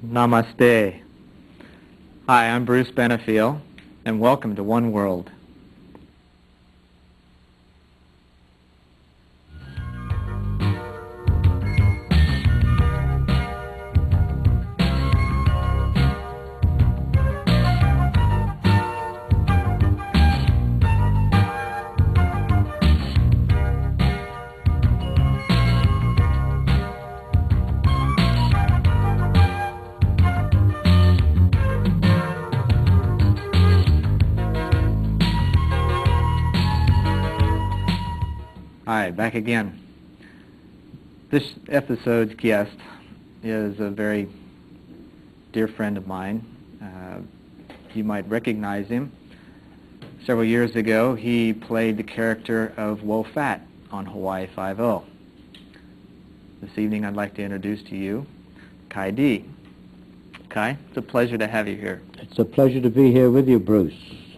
Namaste. Hi, I'm Bruce Benefiel, and welcome to One World. Hi, back again. This episode's guest is a very dear friend of mine. You might recognize him. Several years ago, he played the character of Wo Fat on Hawaii Five-0. This evening, I'd like to introduce to you Khigh Dhiegh. Khigh, it's a pleasure to have you here. It's a pleasure to be here with you, Bruce.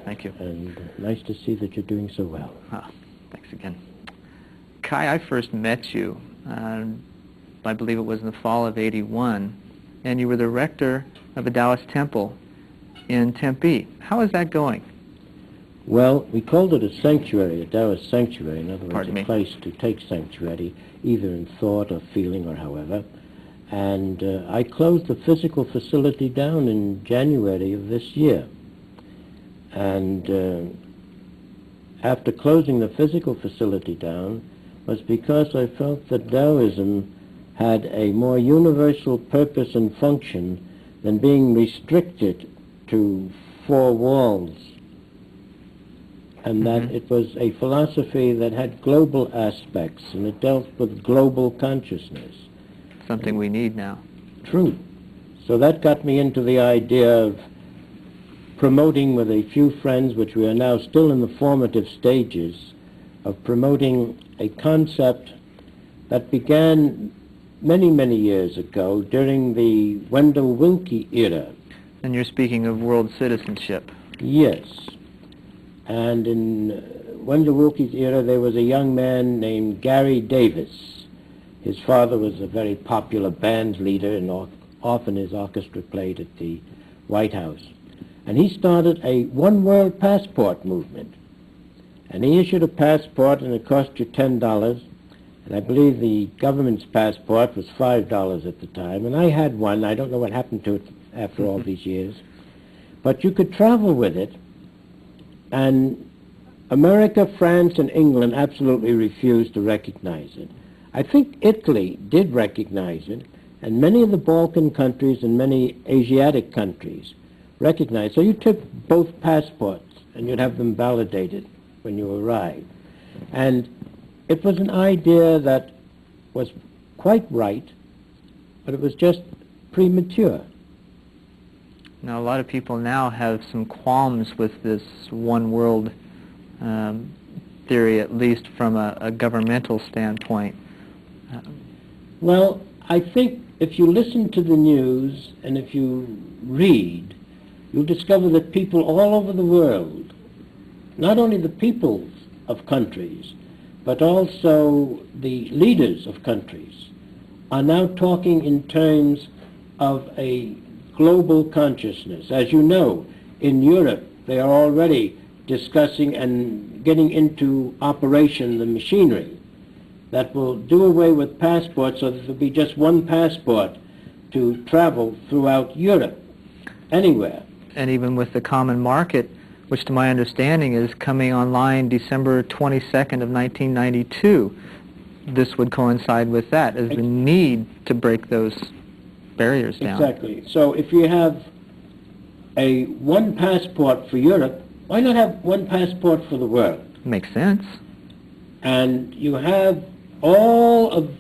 Thank you. And nice to see that you're doing so well. Thanks again. Khigh, I first met you, I believe it was in the fall of '81, and you were the rector of a Taoist temple in Tempe. How is that going? Well, we called it a sanctuary, a Taoist sanctuary, in other words, Pardon me? a place to take sanctuary, either in thought or feeling or however. And I closed the physical facility down in January of this year. And after closing the physical facility down was because I felt that Taoism had a more universal purpose and function than being restricted to four walls, and that it was a philosophy that had global aspects, and it dealt with global consciousness. Something we need now. True. So that got me into the idea of promoting with a few friends, which we are now still in the formative stages, of promoting a concept that began many, many years ago during the Wendell Willkie era. And you're speaking of world citizenship. Yes. And in Wendell Willkie's era, there was a young man named Gary Davis. His father was a very popular band leader, and often his orchestra played at the White House. And he started a One World Passport movement. And he issued a passport, and it cost you $10. And I believe the government's passport was $5 at the time. And I had one. I don't know what happened to it after all these years. But you could travel with it. And America, France, and England absolutely refused to recognize it. I think Italy did recognize it, and many of the Balkan countries and many Asiatic countries recognized. So you took both passports, and you'd have them validated when you arrived. And it was an idea that was quite right, but it was just premature. Now, a lot of people now have some qualms with this one world theory, at least from a governmental standpoint. Well, I think if you listen to the news and if you read, you'll discover that people all over the world, not only the peoples of countries, but also the leaders of countries, are now talking in terms of a global consciousness. As you know, in Europe, they are already discussing and getting into operation the machinery that will do away with passports so that there'll be just one passport to travel throughout Europe, anywhere. And even with the common market, which to my understanding is coming online December 22nd of 1992, this would coincide with that, as the need to break those barriers down. Exactly. So if you have a one passport for Europe, why not have one passport for the world? Makes sense. And you have all of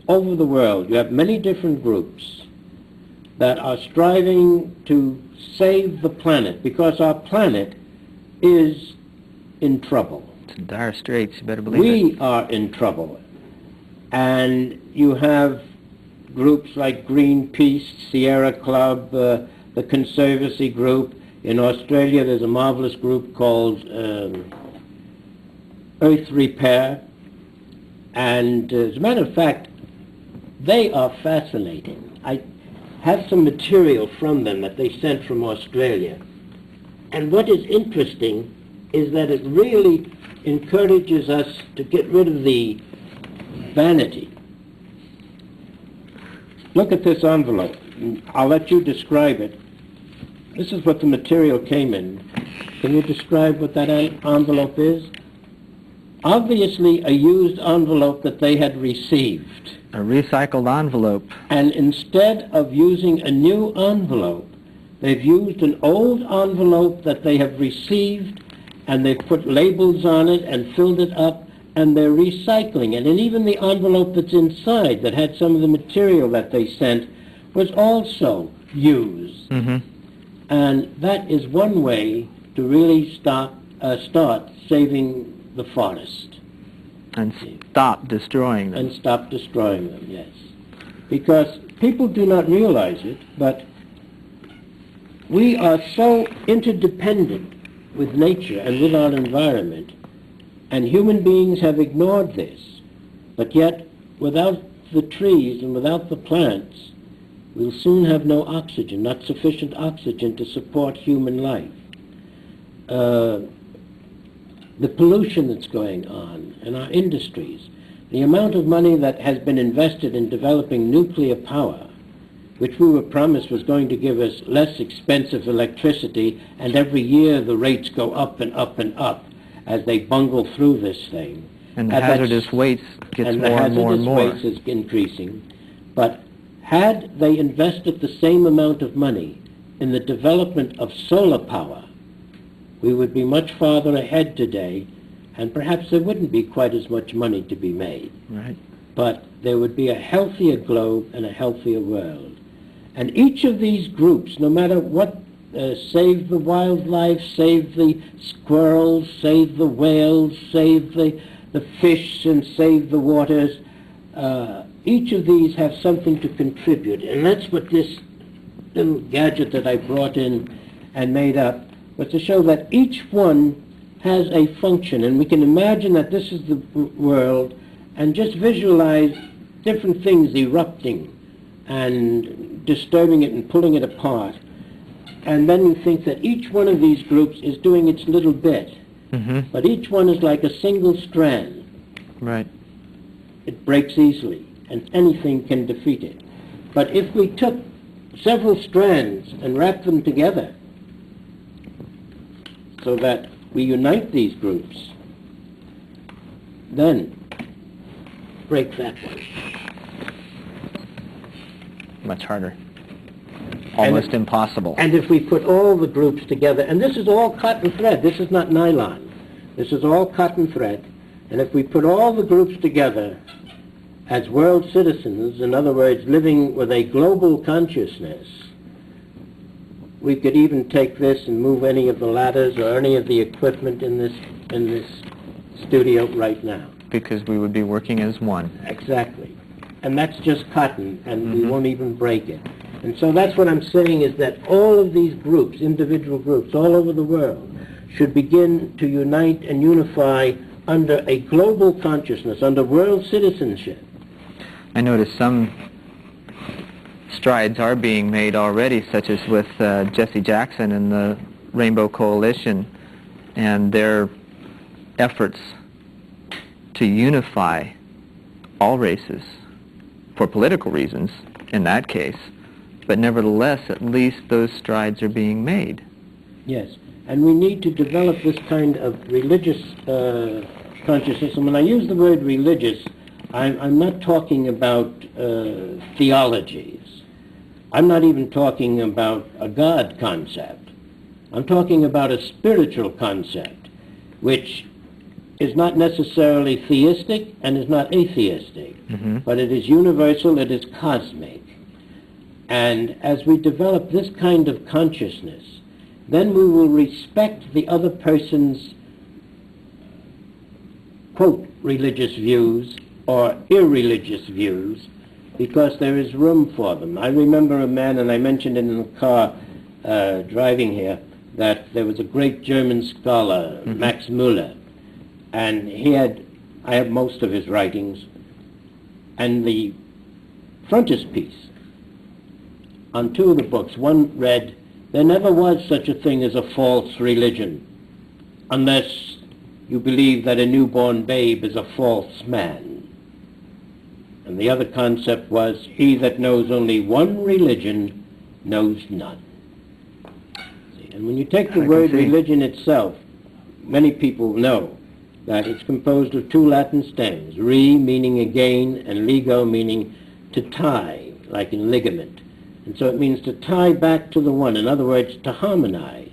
over the world, you have many different groups that are striving to save the planet, because our planet is in trouble. It's in dire straits, you better believe We it. are in trouble. And you have groups like Greenpeace, Sierra Club, the Conservancy Group. In Australia, there's a marvelous group called Earth Repair. And as a matter of fact, they are fascinating. have some material from them that they sent from Australia. And what is interesting is that it really encourages us to get rid of the vanity. Look at this envelope. I'll let you describe it. This is what the material came in. Can you describe what that envelope is? Obviously a used envelope that they had received. A recycled envelope. And instead of using a new envelope, they've used an old envelope that they have received, and they've put labels on it and filled it up, and they're recycling it. And even the envelope that's inside that had some of the material that they sent was also used. Mm-hmm. And that is one way to really start saving the forest. And stop destroying them. And stop destroying them, yes. Because people do not realize it, but we are so interdependent with nature and with our environment, and human beings have ignored this. But yet, without the trees and without the plants, we'll soon have no oxygen, not sufficient oxygen to support human life. The pollution that's going on in our industries, the amount of money that has been invested in developing nuclear power, which we were promised was going to give us less expensive electricity, and every year the rates go up and up and up as they bungle through this thing. And the hazardous waste gets more and more and more. And the hazardous waste is increasing. But had they invested the same amount of money in the development of solar power, we would be much farther ahead today, and perhaps there wouldn't be quite as much money to be made. Right. But there would be a healthier globe and a healthier world. And each of these groups, no matter what, save the wildlife, save the squirrels, save the whales, save the fish, and save the waters, each of these have something to contribute. And that's what this little gadget that I brought in and made up was to show that each one has a function. And we can imagine that this is the world and just visualize different things erupting and disturbing it and pulling it apart. And then you think that each one of these groups is doing its little bit. Mm-hmm. But each one is like a single strand. Right. It breaks easily, and anything can defeat it. But if we took several strands and wrapped them together so that we unite these groups, then break that one. Much harder. Almost impossible. And if we put all the groups together, and this is all cotton thread, this is not nylon, this is all cotton thread, and if we put all the groups together as world citizens, in other words, living with a global consciousness, we could even take this and move any of the ladders or any of the equipment in this studio right now. Because we would be working as one. Exactly. And that's just cotton, and we won't even break it. And so that's what I'm saying, is that all of these groups, individual groups all over the world, should begin to unite and unify under a global consciousness, under world citizenship. I notice some strides are being made already, such as with Jesse Jackson and the Rainbow Coalition and their efforts to unify all races for political reasons in that case. But nevertheless, at least those strides are being made. Yes, and we need to develop this kind of religious consciousness. And when I use the word religious, I'm not talking about theologies. I'm not even talking about a God concept. I'm talking about a spiritual concept, which is not necessarily theistic and is not atheistic, but it is universal, it is cosmic. And as we develop this kind of consciousness, then we will respect the other person's, quote, religious views or irreligious views, because there is room for them. I remember a man, and I mentioned in the car driving here, that there was a great German scholar, Max Müller, and I have most of his writings, and the frontispiece on two of the books. One read, "There never was such a thing as a false religion, unless you believe that a newborn babe is a false man." And the other concept was, "He that knows only one religion knows none." See, and when you take the word religion itself, many people know that it's composed of two Latin stems, re meaning again, and lego meaning to tie, like in ligament. And so it means to tie back to the one, in other words, to harmonize,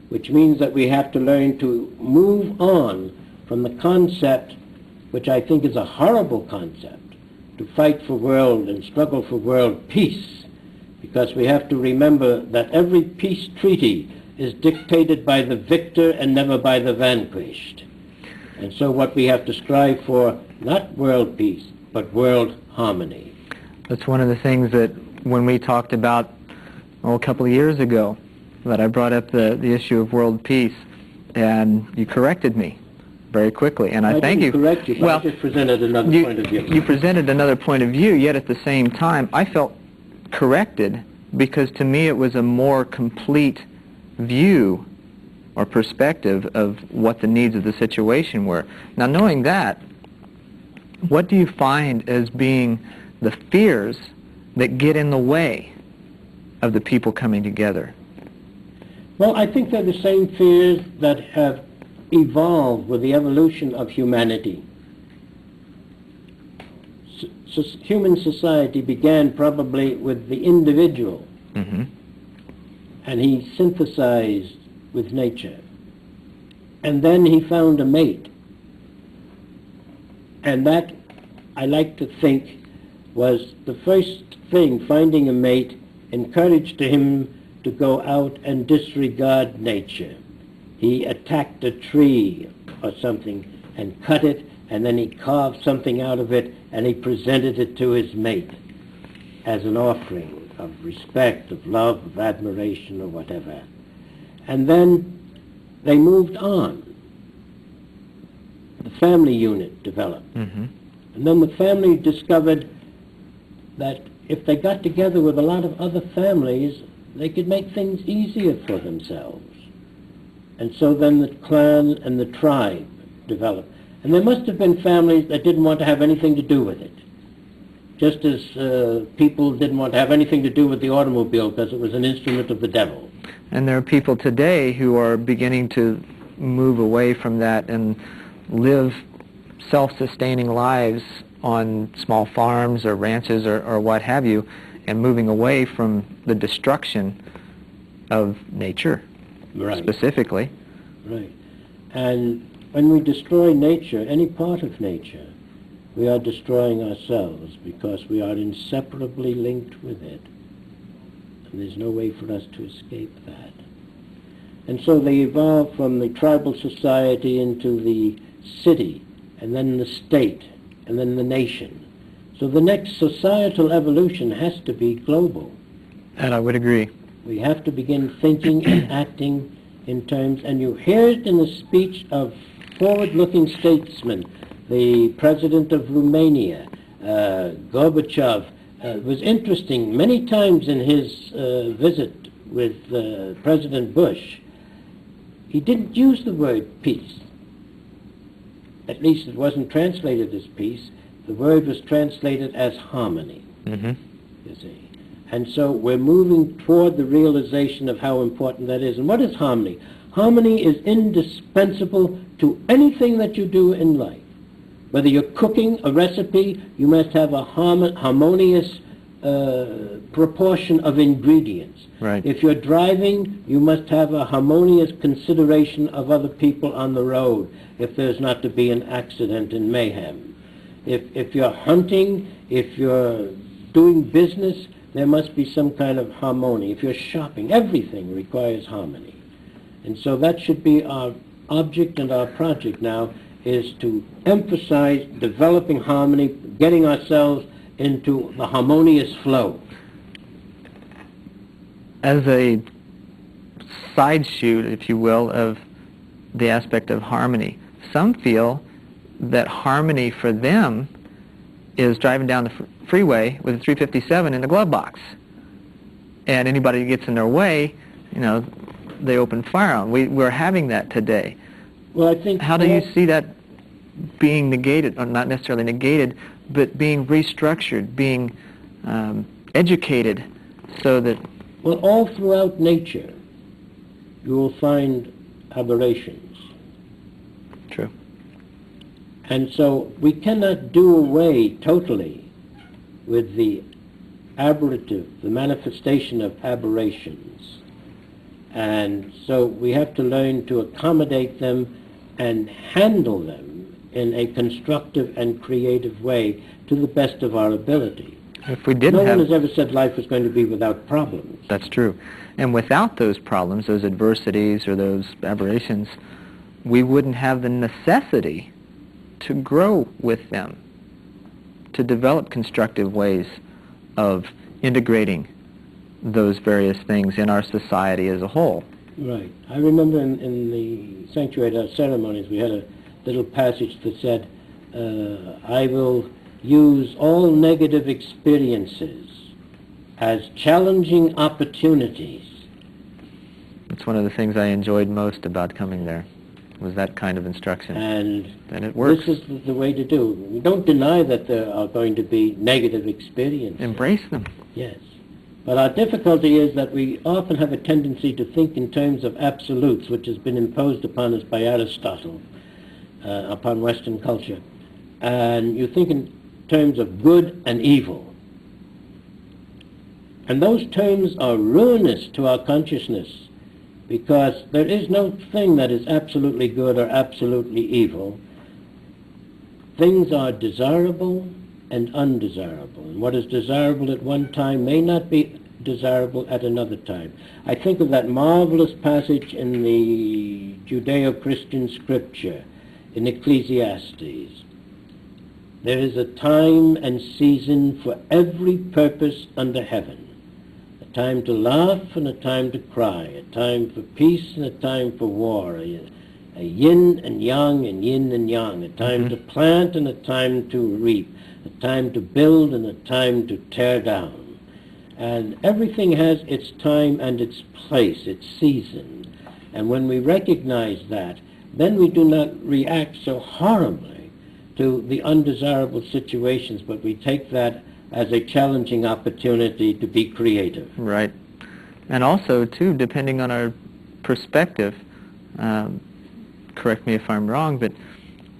which means that we have to learn to move on from the concept, which I think is a horrible concept, to fight for world and struggle for world peace, because we have to remember that every peace treaty is dictated by the victor and never by the vanquished. And so what we have to strive for, not world peace, but world harmony. That's one of the things that when we talked about a couple of years ago, that I brought up the issue of world peace, and you corrected me very quickly, and I thank you. Correct you, well, I just presented another point of view. You presented another point of view, yet at the same time, I felt corrected, because to me it was a more complete view or perspective of what the needs of the situation were. Now, knowing that, what do you find as being the fears that get in the way of the people coming together? Well, I think they're the same fears that have evolved with the evolution of humanity. Human society began probably with the individual, and he synthesized with nature. And then he found a mate. And that, I like to think, was the first thing. Finding a mate encouraged him to go out and disregard nature. He attacked a tree or something and cut it, and then he carved something out of it, and he presented it to his mate as an offering of respect, of love, of admiration, or whatever. And then they moved on. The family unit developed. And then the family discovered that if they got together with a lot of other families, they could make things easier for themselves. And so then the clan and the tribe developed. And there must have been families that didn't want to have anything to do with it, just as people didn't want to have anything to do with the automobile because it was an instrument of the devil. And there are people today who are beginning to move away from that and live self-sustaining lives on small farms or ranches or what have you, and moving away from the destruction of nature, specifically. Right. And when we destroy nature, any part of nature, we are destroying ourselves, because we are inseparably linked with it. And there's no way for us to escape that. And so they evolved from the tribal society into the city, and then the state, and then the nation. So the next societal evolution has to be global. And I would agree. We have to begin thinking and acting in terms, and you hear it in the speech of forward-looking statesmen. The president of Romania, Gorbachev, was interesting. Many times in his visit with President Bush, he didn't use the word peace. At least it wasn't translated as peace. The word was translated as harmony, you see. And so we're moving toward the realization of how important that is. And what is harmony? Harmony is indispensable to anything that you do in life. Whether you're cooking a recipe, you must have a harmonious proportion of ingredients. Right. If you're driving, you must have a harmonious consideration of other people on the road, if there's not to be an accident and mayhem. If you're hunting, if you're doing business, there must be some kind of harmony. If you're shopping, everything requires harmony. And so that should be our object and our project now, is to emphasize developing harmony, getting ourselves into the harmonious flow. As a side shoot, if you will, of the aspect of harmony, some feel that harmony for them is driving down the freeway with a 357 in the glove box. and anybody who gets in their way, they open fire on. We're having that today. Well, I think... How do you see that being negated, or not necessarily negated, but being restructured, being educated so that... Well, all throughout nature, you will find aberrations. True. And so we cannot do away totally with the aberrative, the manifestation of aberrations. And so we have to learn to accommodate them and handle them in a constructive and creative way to the best of our ability. If we didn't No have... one has ever said life was going to be without problems. That's true. And without those problems, those adversities or those aberrations, we wouldn't have the necessity to grow with them, to develop constructive ways of integrating those various things in our society as a whole. Right. I remember in the sanctuary ceremonies we had a little passage that said, I will use all negative experiences as challenging opportunities. It's one of the things I enjoyed most about coming there, was that kind of instruction. And it works. This is the way to do. We don't deny that there are going to be negative experiences. Embrace them. Yes. But our difficulty is that we often have a tendency to think in terms of absolutes, which has been imposed upon us by Aristotle, upon Western culture. And you think in terms of good and evil. And those terms are ruinous to our consciousness, because there is no thing that is absolutely good or absolutely evil. Things are desirable and undesirable. And what is desirable at one time may not be desirable at another time. I think of that marvelous passage in the Judeo-Christian scripture in Ecclesiastes. There is a time and season for every purpose under heaven. A time to laugh and a time to cry, a time for peace and a time for war, a yin and yang and yin and yang, a time to plant and a time to reap, a time to build and a time to tear down. And everything has its time and its place, its season. And when we recognize that, then we do not react so horribly to the undesirable situations, but we take that as a challenging opportunity to be creative. Right. And also, too, depending on our perspective, correct me if I'm wrong, but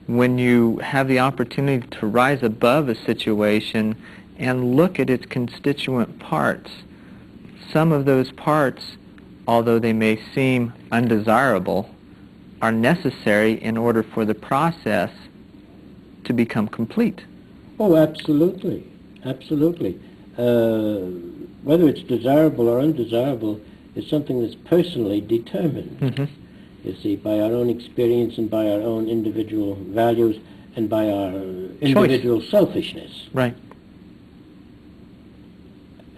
when you have the opportunity to rise above a situation and look at its constituent parts, some of those parts, although they may seem undesirable, are necessary in order for the process to become complete. Oh, absolutely. Absolutely. Whether it's desirable or undesirable is something that's personally determined, you see, by our own experience and by our own individual values and by our individual selfishness. Right.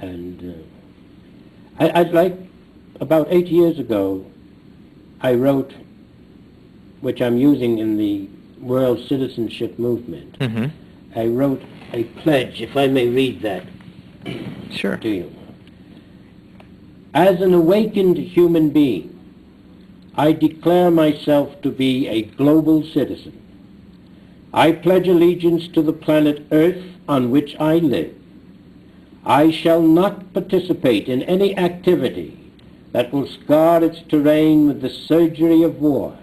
And I'd like, about 8 years ago, I wrote, which I'm using in the World Citizenship Movement, I wrote a pledge, if I may read that Sure. to you. As an awakened human being, I declare myself to be a global citizen. I pledge allegiance to the planet Earth on which I live. I shall not participate in any activity that will scar its terrain with the surgery of war.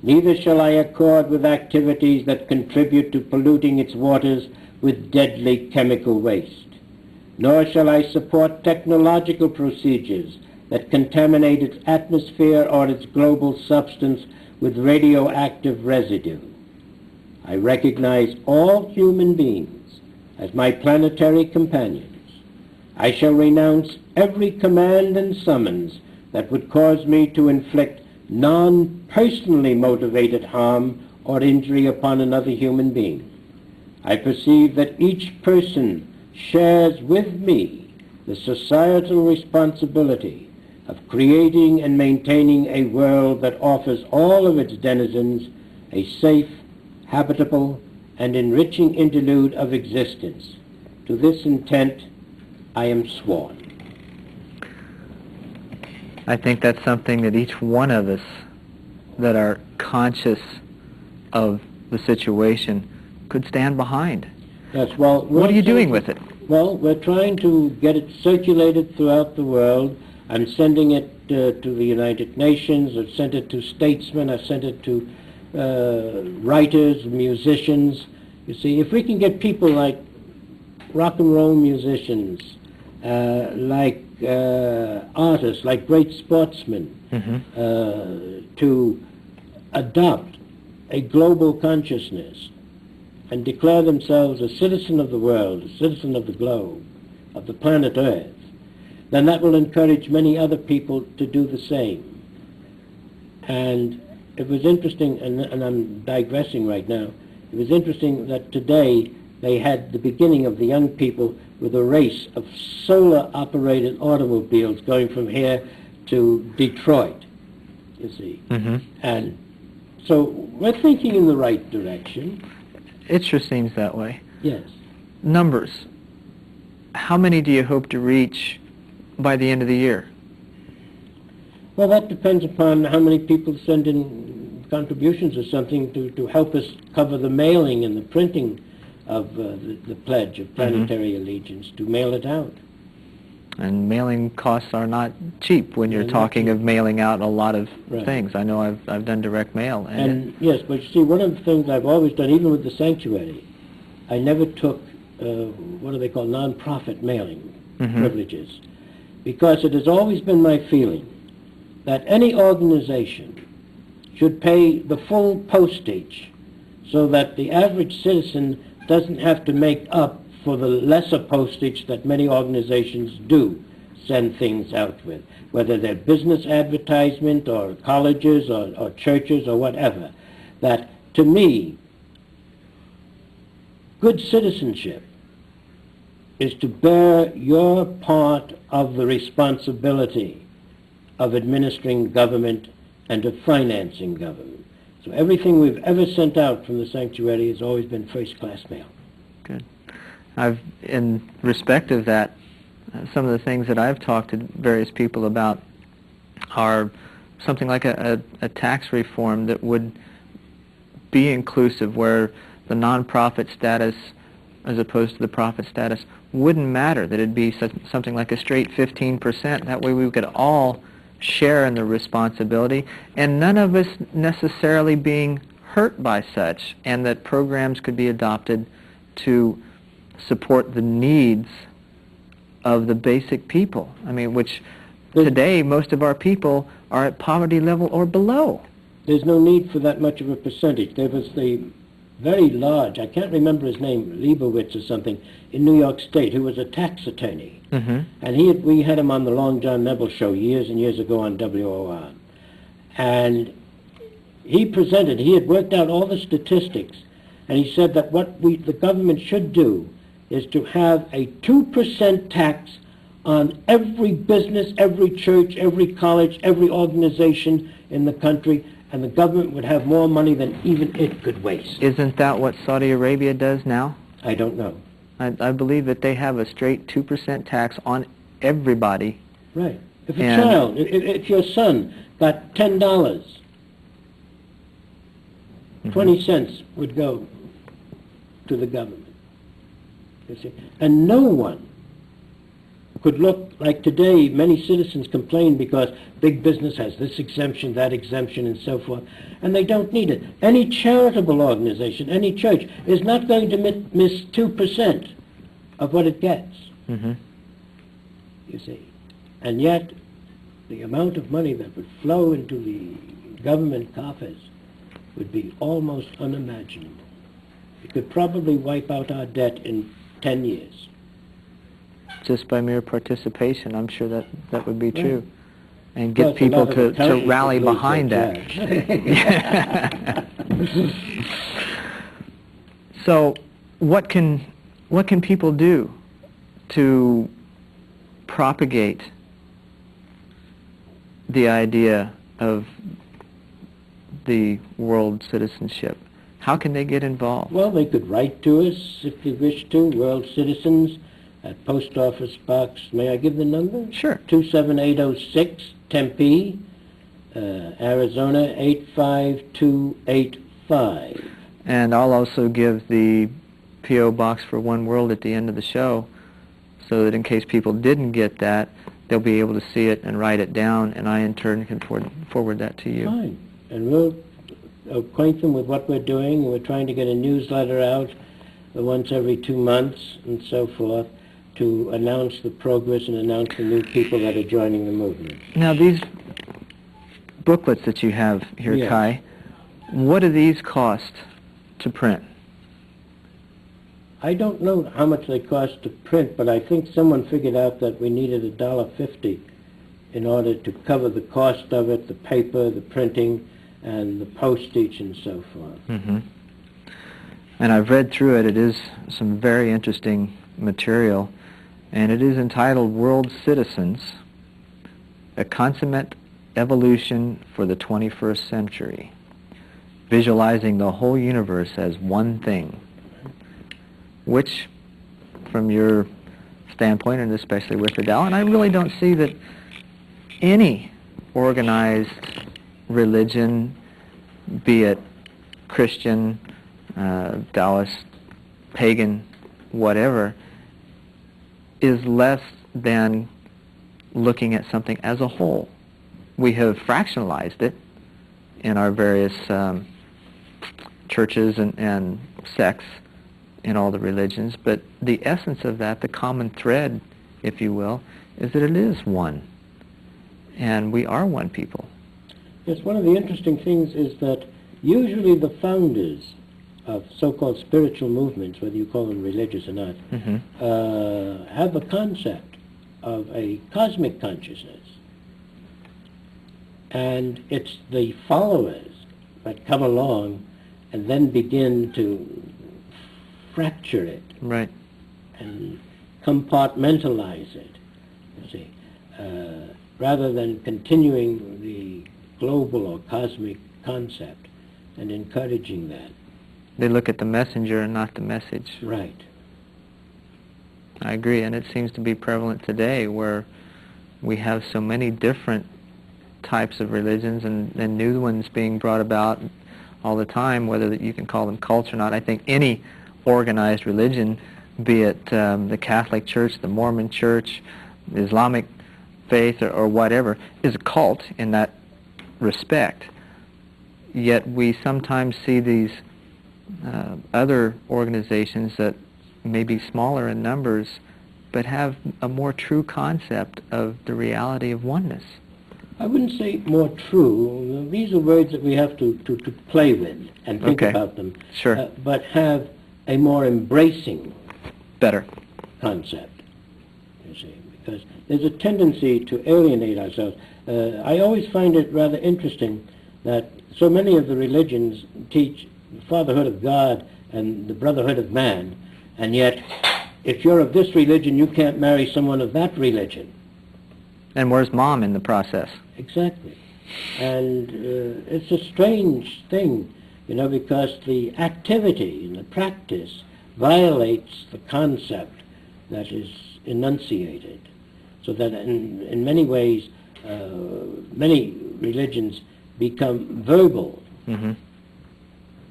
Neither shall I accord with activities that contribute to polluting its waters with deadly chemical waste. Nor shall I support technological procedures that contaminate its atmosphere or its global substance with radioactive residue. I recognize all human beings as my planetary companions. I shall renounce every command and summons that would cause me to inflict non-personally motivated harm or injury upon another human being. I perceive that each person shares with me the societal responsibility of creating and maintaining a world that offers all of its denizens a safe, habitable, and enriching interlude of existence. To this intent, I am sworn. I think that's something that each one of us that are conscious of the situation could stand behind. Yes, well, what are you doing with it? Well, we're trying to get it circulated throughout the world. I'm sending it to the United Nations. I've sent it to statesmen. I've sent it to writers, musicians. You see, if we can get people like rock and roll musicians, like artists, like great sportsmen, to adopt a global consciousness and declare themselves a citizen of the world, a citizen of the globe, of the planet Earth, then that will encourage many other people to do the same. And it was interesting, and I'm digressing right now, it was interesting that today they had the beginning of the young people with a race of solar-operated automobiles going from here to Detroit, you see. And so we're thinking in the right direction. It sure seems that way. Yes. Numbers. How many do you hope to reach by the end of the year? Well, that depends upon how many people send in contributions or something to help us cover the mailing and the printing of the Pledge of Planetary Allegiance, to mail it out. And mailing costs are not cheap when you're talking of mailing out a lot of things. I know I've done direct mail. And yes, but you see, one of the things I've always done, even with the sanctuary, I never took, what do they call, non-profit mailing privileges. Because it has always been my feeling that any organization should pay the full postage so that the average citizen doesn't have to make up for the lesser postage that many organizations do send things out with, whether they're business advertisement or colleges or churches or whatever. That, to me, good citizenship is to bear your part of the responsibility of administering government and of financing government. So everything we've ever sent out from the sanctuary has always been first-class mail. Good. In respect of that, some of the things that I've talked to various people about are something like a tax reform that would be inclusive, where the nonprofit status as opposed to the profit status wouldn't matter, that it'd be something like a straight 15%. That way we could all share in the responsibility, and none of us necessarily being hurt by such, and that programs could be adopted to support the needs of the basic people. I mean, which today most of our people are at poverty level or below. There's no need for that much of a percentage. There was the very large, I can't remember his name, Leibowitz or something, in New York State, who was a tax attorney. And we had him on the Long John Nebel show years and years ago on WOR. And he had worked out all the statistics, and he said that what the government should do is to have a 2% tax on every business, every church, every college, every organization in the country, and the government would have more money than even it could waste. Isn't that what Saudi Arabia does now? I don't know. I believe that they have a straight 2% tax on everybody. Right. If a child, if your son got $10, 20 cents would go to the government. You see? And no one could look like today. Many citizens complain because big business has this exemption, that exemption, and so forth, and they don't need it. Any charitable organization, any church, is not going to miss 2% of what it gets. You see. And yet, the amount of money that would flow into the government coffers would be almost unimaginable. It could probably wipe out our debt in 10 years. Just by mere participation, I'm sure that would be true. And get people to rally behind that. So what can people do to propagate the idea of the world citizenship? How can they get involved? Well, they could write to us if they wish to, World Citizens at Post Office Box, may I give the number? Sure. 27806, Tempe, Arizona 85285. And I'll also give the P.O. Box for One World at the end of the show, so that in case people didn't get that, they'll be able to see it and write it down, and I in turn can forward that to you. Fine. And we'll acquaint them with what we're doing. We're trying to get a newsletter out once every 2 months and so forth to announce the progress and announce the new people that are joining the movement. Now, these booklets that you have here, Yes. Khigh, what do these cost to print? I don't know how much they cost to print, but I think someone figured out that we needed $1.50 in order to cover the cost of it, the paper, the printing, and the postage and so forth. Mm-hmm. And I've read through it. It is some very interesting material, and it is entitled World Citizens, A Consummate Evolution for the 21st Century, visualizing the whole universe as one thing, which, from your standpoint, and especially with the Tao, and I really don't see that any organized religion, be it Christian, Taoist, pagan, whatever, is less than looking at something as a whole. We have fractionalized it in our various churches and sects in all the religions, but the essence of that, the common thread, if you will, is that it is one. And we are one people. Yes, one of the interesting things is that usually the founders of so-called spiritual movements, whether you call them religious or not, have a concept of a cosmic consciousness. And it's the followers that come along and then begin to fracture it, right, and compartmentalize it, you see, rather than continuing the global or cosmic concept and encouraging that. They look at the messenger and not the message. Right. I agree, and it seems to be prevalent today where we have so many different types of religions and new ones being brought about all the time, whether that you can call them cults or not. I think any organized religion, be it the Catholic Church, the Mormon Church, the Islamic faith, or whatever, is a cult in that respect. Yet we sometimes see these other organizations that may be smaller in numbers, but have a more true concept of the reality of oneness. I wouldn't say more true. These are words that we have to play with and think about them. Sure. But have a more embracing Better. concept, you see, because there's a tendency to alienate ourselves. I always find it rather interesting that so many of the religions teach the fatherhood of God and the brotherhood of man, and yet if you're of this religion, you can't marry someone of that religion. And where's mom in the process? Exactly. And it's a strange thing, you know, because the activity and the practice violates the concept that is enunciated. So that in many ways, many religions become verbal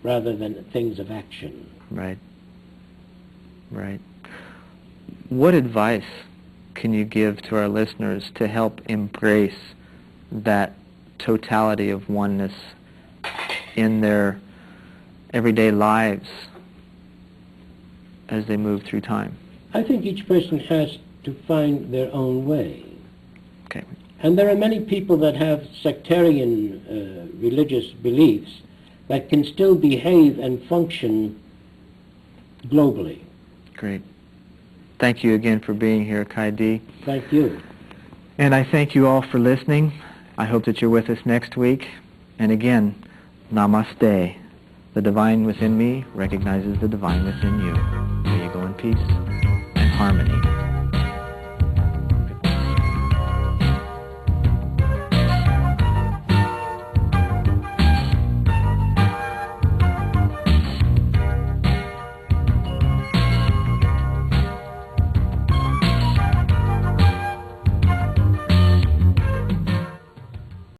rather than things of action. Right. Right. What advice can you give to our listeners to help embrace that totality of oneness in their everyday lives as they move through time? I think each person has to find their own way. Okay. And there are many people that have sectarian religious beliefs that can still behave and function globally. Great. Thank you again for being here, Khigh. Thank you. And I thank you all for listening. I hope that you're with us next week. And again, namaste. The divine within me recognizes the divine within you. May you go in peace and harmony.